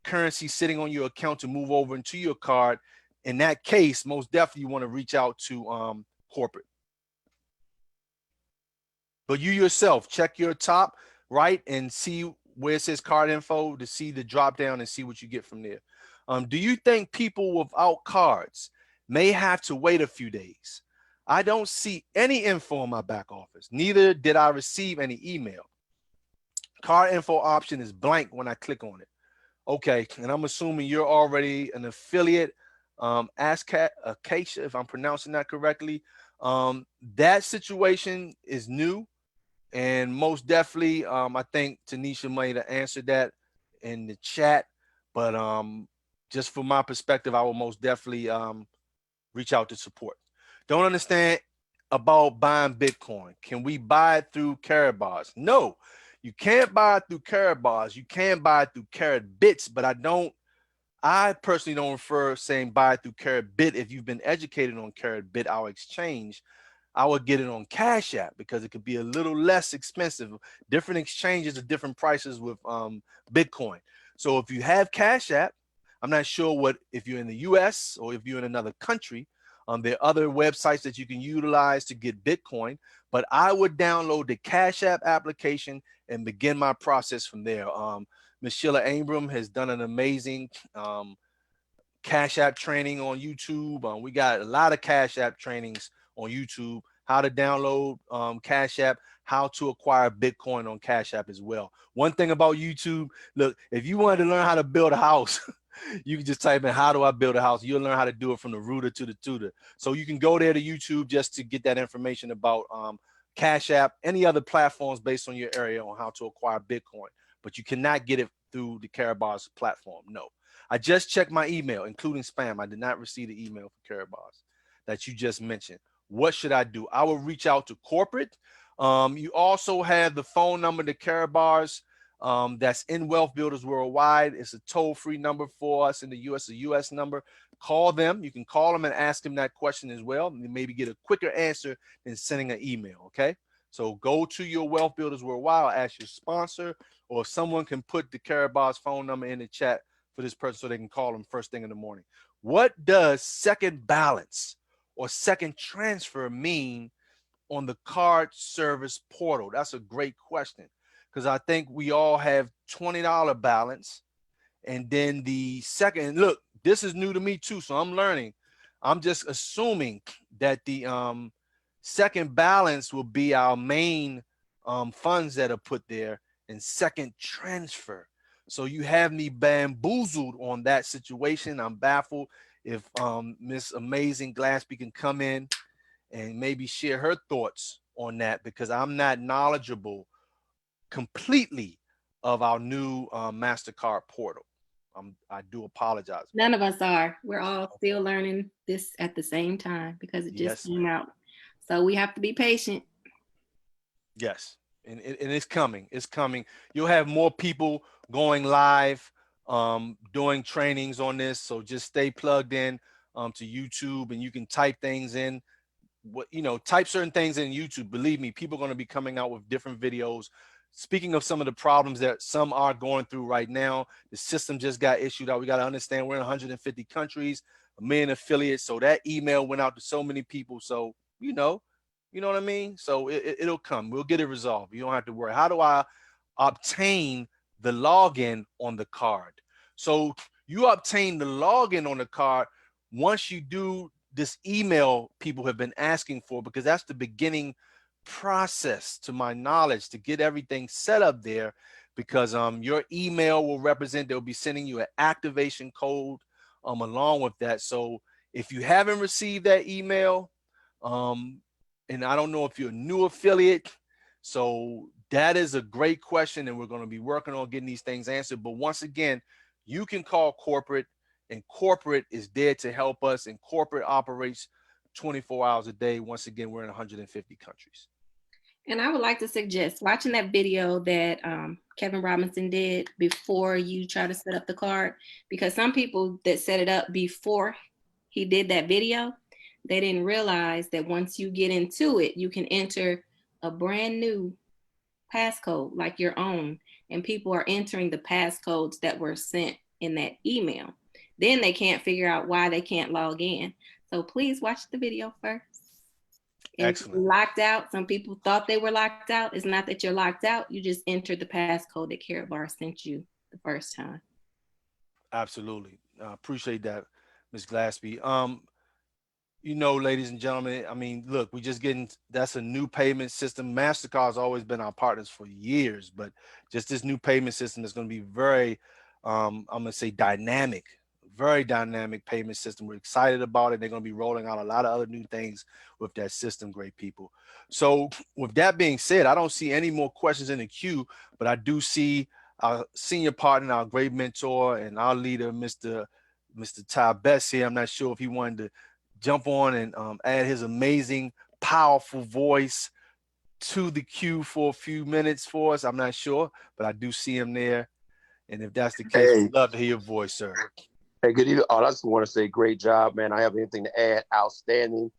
Speaker 4: currency sitting on your account to move over into your card. In that case, most definitely you want to reach out to corporate. But you yourself, check your top right and see where it says card info to see the drop down and see what you get from there. Do you think people without cards may have to wait a few days? I don't see any info in my back office. Neither did I receive any email. Card info option is blank when I click on it. Okay, and I'm assuming you're already an affiliate. Acacia, if I'm pronouncing that correctly. That situation is new. And most definitely, I think Tanisha might have answered that in the chat. But just from my perspective, I will most definitely reach out to support. Don't understand about buying Bitcoin. Can we buy it through Karatbars? No, you can't buy it through Karatbars. You can buy it through Karat Bits, but I personally don't prefer saying buy it through Karat Bit. If you've been educated on Karat Bit, our exchange, I would get it on Cash App because it could be a little less expensive. Different exchanges at different prices with Bitcoin. So if you have Cash App, I'm not sure if you're in the US or if you're in another country. There are other websites that you can utilize to get Bitcoin, but I would download the Cash App application and begin my process from there. Ms. Sheila Abram has done an amazing Cash App training on YouTube. We got a lot of Cash App trainings on YouTube, how to download Cash App, how to acquire Bitcoin on Cash App as well. One thing about YouTube, look, if you wanted to learn how to build a house, you can just type in, how do I build a house? You'll learn how to do it from the rooter to the tutor. So you can go there to YouTube just to get that information about Cash App, any other platforms based on your area on how to acquire Bitcoin. But you cannot get it through the Karatbars platform, no. I just checked my email, including spam. I did not receive the email for Karatbars that you just mentioned. What should I do? I will reach out to corporate. You also have the phone number to Karatbars that's in Wealth Builders Worldwide. It's a toll-free number for us in the US, a US number. Call them. You can call them and ask them that question as well. And maybe get a quicker answer than sending an email, okay? So go to your Wealth Builders Worldwide, ask your sponsor, or if someone can put the Karatbars phone number in the chat for this person so they can call them first thing in the morning. What does second balance or second transfer mean on the card service portal? That's a great question because I think we all have $20 balance. And then the second, look, this is new to me too, so I'm learning. I'm just assuming that the second balance will be our main funds that are put there, and second transfer. So you have me bamboozled on that situation. I'm baffled. If Miss Amazing Glassby can come in and maybe share her thoughts on that, because I'm not knowledgeable completely of our new MasterCard portal. I do apologize.
Speaker 5: None of us are. We're all still learning this at the same time because it just came out. So we have to be patient.
Speaker 4: Yes. And it's coming. It's coming. You'll have more people going live, doing trainings on this. So just stay plugged in to YouTube, and you can type things in what, type certain things in YouTube. Believe me, people are going to be coming out with different videos. Speaking of some of the problems that some are going through right now, the system just got issued out. We got to understand we're in 150 countries, a million affiliates. So that email went out to so many people. So, you know what I mean? So it'll come. We'll get it resolved. You don't have to worry. How do I obtain the login on the card? So you obtain the login on the card once you do this email people have been asking for, because that's the beginning process, to my knowledge, to get everything set up there, because your email will represent, they'll be sending you an activation code along with that. So if you haven't received that email, and I don't know if you're a new affiliate, so that is a great question, and we're going to be working on getting these things answered. But once again, you can call corporate, and corporate is there to help us, and corporate operates 24 hours a day. Once again, we're in 150 countries.
Speaker 5: And I would like to suggest watching that video that Kevin Robinson did before you try to set up the card, because some people that set it up before he did that video, they didn't realize that once you get into it, you can enter a brand new passcode like your own, and people are entering the passcodes that were sent in that email. Then they can't figure out why they can't log in. So please watch the video first.
Speaker 4: Excellent.
Speaker 5: Locked out. Some people thought they were locked out. It's not that you're locked out. You just entered the passcode that Carrot Bar sent you the first time.
Speaker 4: Absolutely. Appreciate that, Ms. Glaspie. Ladies and gentlemen, I mean, look, we just getting, that's a new payment system. MasterCard has always been our partners for years, but just this new payment system is going to be very, I'm going to say dynamic, very dynamic payment system. We're excited about it. They're going to be rolling out a lot of other new things with that system, great people. So with that being said, I don't see any more questions in the queue, but I do see our senior partner, our great mentor, and our leader, Mr. Ty Best here. I'm not sure if he wanted to jump on and add his amazing, powerful voice to the queue for a few minutes for us. I'm not sure, but I do see him there. And if that's the case, we'd love to hear your voice, sir.
Speaker 6: Hey, good evening. I just want to say great job, man. I have anything to add. Outstanding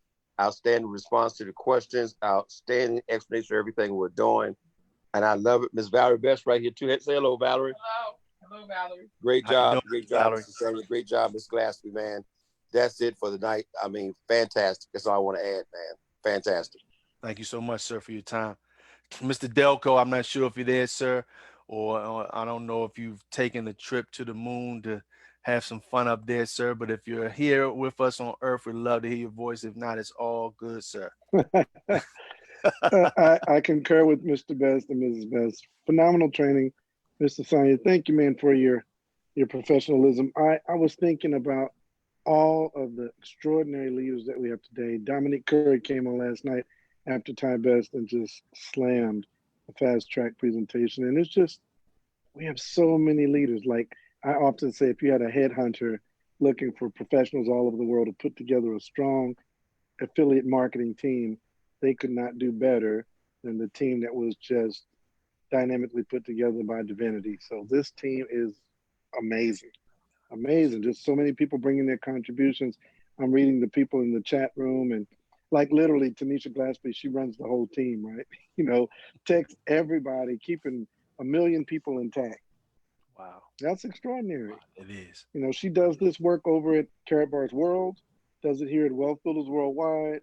Speaker 6: response to the questions, outstanding explanation of everything we're doing. And I love it. Miss Valerie Best right here too. Say hello, Valerie.
Speaker 7: Hello, Valerie.
Speaker 6: Great job.
Speaker 4: Great
Speaker 6: job,
Speaker 4: Valerie.
Speaker 6: Mr. Sanya. Great job, Miss Glaspie, man. That's it for the night. I mean, fantastic. That's all I want to add, man. Fantastic.
Speaker 4: Thank you so much, sir, for your time. Mr. Delco, I'm not sure if you're there, sir, or I don't know if you've taken a trip to the moon to have some fun up there, sir. But if you're here with us on Earth, we'd love to hear your voice. If not, it's all good, sir.
Speaker 8: I concur with Mr. Best and Mrs. Best. Phenomenal training, Mr. Sanya. Thank you, man, for your professionalism. I was thinking about all of the extraordinary leaders that we have today. Dominic Curry came on last night after Ty Best and just slammed a fast track presentation. And it's just, we have so many leaders. Like I often say, if you had a headhunter looking for professionals all over the world to put together a strong affiliate marketing team, they could not do better than the team that was just dynamically put together by Divinity. So this team is amazing. Amazing. Just so many people bringing their contributions. I'm reading the people in the chat room, and like literally Tanisha Glaspie, she runs the whole team, right? Text everybody, keeping 1 million people intact.
Speaker 4: Wow.
Speaker 8: That's extraordinary.
Speaker 4: It is.
Speaker 8: She does this work over at Carrot Bar's World, does it here at Wealth Builders Worldwide.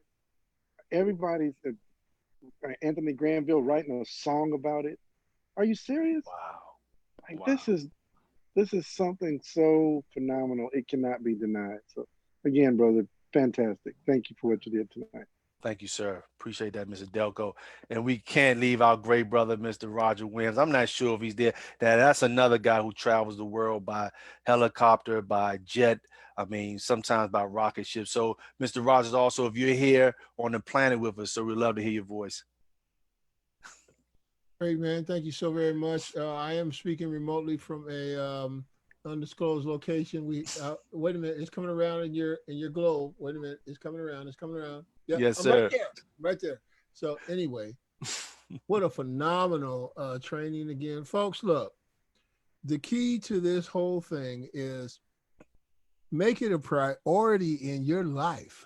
Speaker 8: Everybody's Anthony Granville writing a song about it. Are you serious?
Speaker 4: Wow.
Speaker 8: Wow. This is something so phenomenal. It cannot be denied. So again, brother, fantastic. Thank you for what you did tonight.
Speaker 4: Thank you, sir. Appreciate that, Mr. Delco. And we can't leave our great brother, Mr. Roger Williams. I'm not sure if he's there. That's another guy who travels the world by helicopter, by jet, I mean, sometimes by rocket ship. So, Mr. Rogers, also, if you're here on the planet with us, so we'd love to hear your voice.
Speaker 7: Great, man. Thank you so very much. I am speaking remotely from a undisclosed location. Wait a minute, it's coming around in your globe. Wait a minute, it's coming around. Yep,
Speaker 4: yes, sir.
Speaker 7: Right there. So anyway, what a phenomenal training again, folks. Look, the key to this whole thing is make it a priority in your life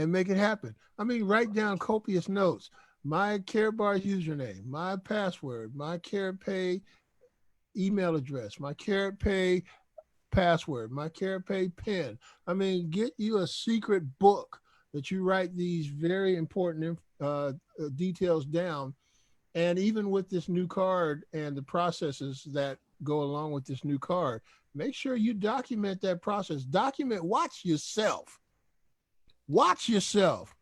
Speaker 7: and make it happen. I mean, write down copious notes. My Karatbar username, my password, my CaratPay email address, my CaratPay password, my CaratPay pin. I mean, get you a secret book that you write these very important details down. And even with this new card and the processes that go along with this new card, make sure you document that process. Watch yourself. Watch yourself.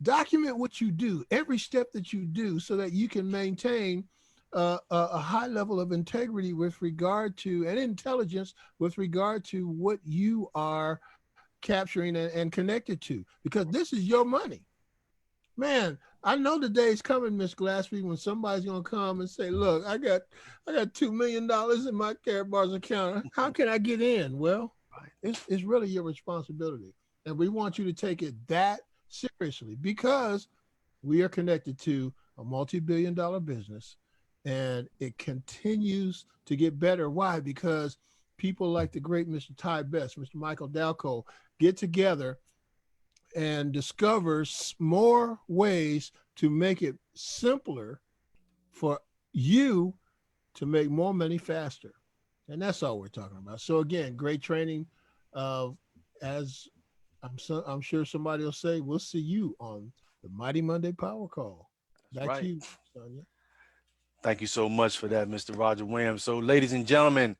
Speaker 7: Document what you do, every step that you do, so that you can maintain a high level of integrity with regard to, and intelligence with regard to what you are capturing and connected to, because this is your money. Man, I know the day's coming, Miss Glassby, when somebody's gonna come and say, look, I got $2 million in my Karatbar's account. How can I get in? Well, it's really your responsibility. And we want you to take it that seriously, because we are connected to a multi-billion-dollar business, and it continues to get better. Why? Because people like the great Mr. Ty Best, Mr. Michael Dalco, get together and discover more ways to make it simpler for you to make more money faster. And that's all we're talking about. So again, great training. As I'm sure somebody will say, we'll see you on the Mighty Monday Power Call. Back to you, Sanya.
Speaker 4: Thank you so much for that, Mr. Roger Williams. So, ladies and gentlemen,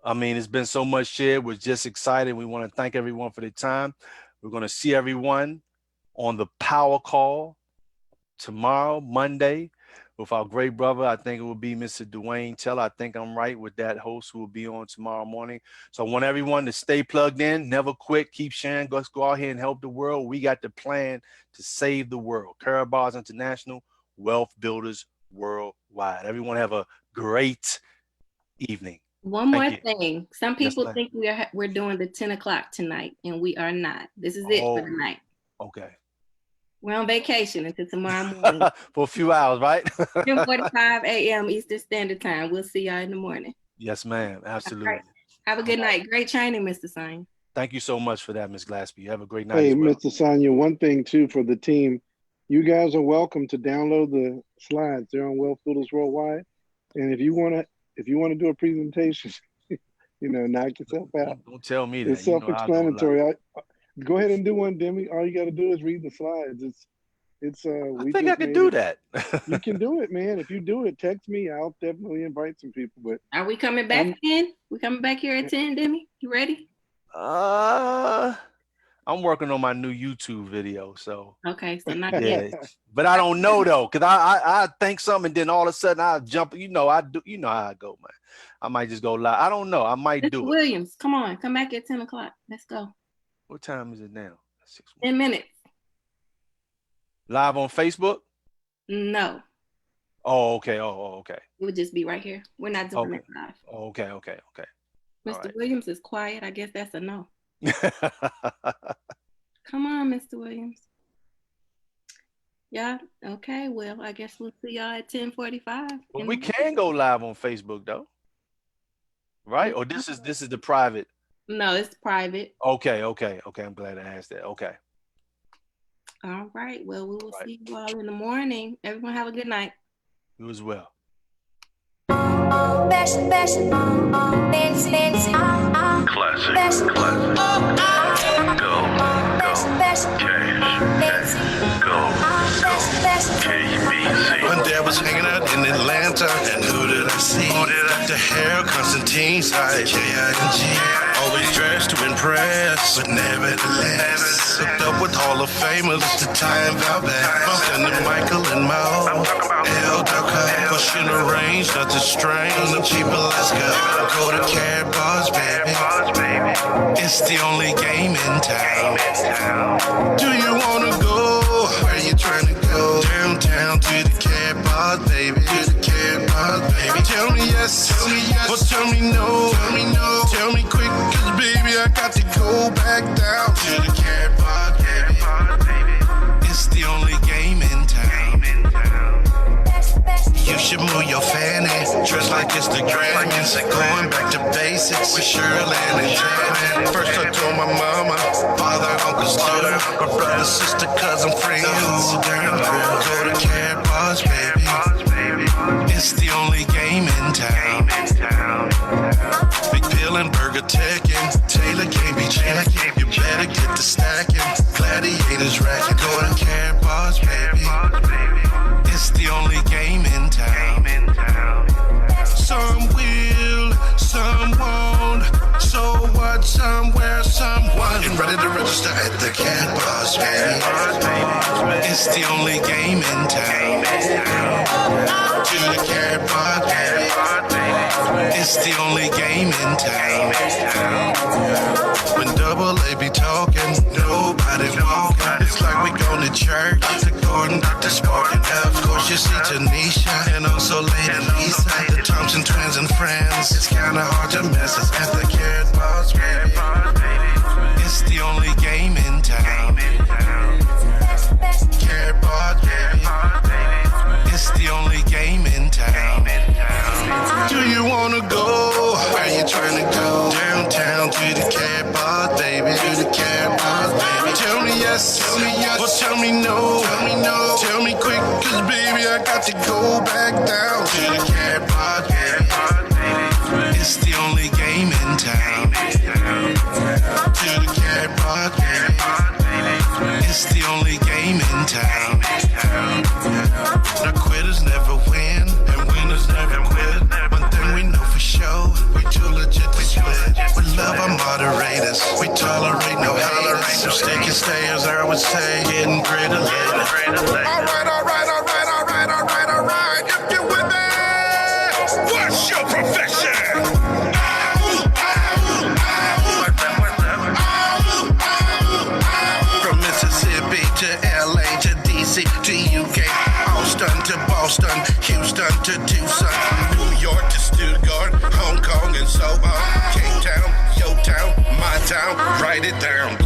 Speaker 4: I mean, it's been so much shared. We're just excited. We want to thank everyone for their time. We're going to see everyone on the Power Call tomorrow, Monday, with our great brother. I think it will be Mr. Dwayne Teller. I think I'm right with that host who will be on tomorrow morning. So I want everyone to stay plugged in, never quit, keep sharing. Let's go out here and help the world. We got the plan to save the world. Karatbars International, Wealth Builders Worldwide. Everyone have a great evening.
Speaker 5: One more thing. Some people think we're doing the 10 o'clock tonight, and we are not. This is it for tonight.
Speaker 4: Okay.
Speaker 5: We're on vacation until tomorrow morning.
Speaker 4: For a few hours, right?
Speaker 5: 10:45 a.m. Eastern Standard Time. We'll see y'all in the morning.
Speaker 4: Yes, ma'am. Absolutely. Right.
Speaker 5: Have a good night. Great training, Mr. Sanya.
Speaker 4: Thank you so much for that, Ms. Glassby. Have a great night.
Speaker 8: Hey,
Speaker 4: as well.
Speaker 8: Mr. Sanya, one thing too for the team, you guys are welcome to download the slides. They're on Wealth Builders Worldwide. And if you want to do a presentation, knock yourself out.
Speaker 4: Don't tell me that.
Speaker 8: It's self-explanatory. Go ahead and do one, Demi. All you got to do is read the slides.
Speaker 4: I think I can do that.
Speaker 8: You can do it, man. If you do it, text me. I'll definitely invite some people. But
Speaker 5: are we coming back in? We coming back here at 10, Demi? You ready?
Speaker 4: I'm working on my new YouTube video, so
Speaker 5: okay, so not yet.
Speaker 4: But I don't know though, because I think something, and then all of a sudden I jump. I do. You know how I go, man. I might just go live. I don't know. I might
Speaker 5: Mr.
Speaker 4: do it.
Speaker 5: Williams, come on, come back at 10 o'clock. Let's go.
Speaker 4: What time is it now?
Speaker 5: 10 minutes.
Speaker 4: Live on Facebook?
Speaker 5: No.
Speaker 4: Oh, okay. Okay.
Speaker 5: It would just be right here. We're not doing it live.
Speaker 4: Okay.
Speaker 5: Mr. Williams is quiet. I guess that's a no. Come on, Mr. Williams. Yeah. Okay. Well, I guess we'll see y'all at 10:45.
Speaker 4: Well, we can go live on Facebook though, right? Or this is the private.
Speaker 5: No, it's private.
Speaker 4: Okay. I'm glad I asked that. Okay.
Speaker 5: All right. Well, we will see you all in the morning. Everyone have a good night.
Speaker 4: You as well.
Speaker 9: Classic.
Speaker 1: One day I was hanging out in Atlanta, and who did I see? Dr. Harold Constantine side, K-I-N-G. Always dressed to impress, but nevertheless hooked up with Hall of Famers, the time Valdez, bumped into Michael and Mo, L. Ducker, pushing a range, nothing strange. The people, let's go to Karatbars, baby. It's the only game in town. Do you wanna go? Where you trying to go? Downtown to the Karatbars, baby. To the Karatbars, baby. Tell me yes, or tell me no. Tell me quick, cause baby, I got to go back down to the Karatbars, baby. It's the only game in town. You should move your fanny, dress like it's the Grammy. seconds. Going back to basics with Shirley and Janet. First I told my mama, father, uncles too, my brother, sister, cousin, friends. Go to Care Bars, baby. It's the only game in town. Big Bill and Burger Tekken. Taylor can't be checking. You better get to stacking. Gladiators racking. Go to Care Bars, baby. It's the only game in town. Some will, some won't. So what? Somewhere, someone. Get ready to register at the Cat Bars, baby. It's the only game in town. To the Cat Bars, baby. It's the only game in town. When Double A be talking, nobody's walking. It's like we going to church. The Gordon, Dr. Sparkin. Of course you see Tanisha and also Lady Lisa. The Thompson twins and friends. It's kinda hard to miss us at the Carrot Bars, baby. It's the only game in town. Carrot Bars, baby. It's the only game in town. Do you wanna go? Where you trying to go? Downtown to the Carrot Bars, baby. To the Carrot Bars, baby. Tell me yes, or tell me no. Tell me quick, cause baby I got to go back down to the Carrot Bars, baby. It's the only game in town. To the Carrot Bars, baby. It's the only game in town. Now quitters never win, and winners never quit. One thing we know for sure, we too legit to split. We love our moderators, we tolerate no haters. So sticky stayers, I would say, getting greater later. Alright. If you're with me, what's your profession? From Mississippi to LA to DC to UK, Austin to Boston, Houston to Tucson, New York to Stuttgart, Hong Kong and so on. Cape Town, your town, my town, write it down.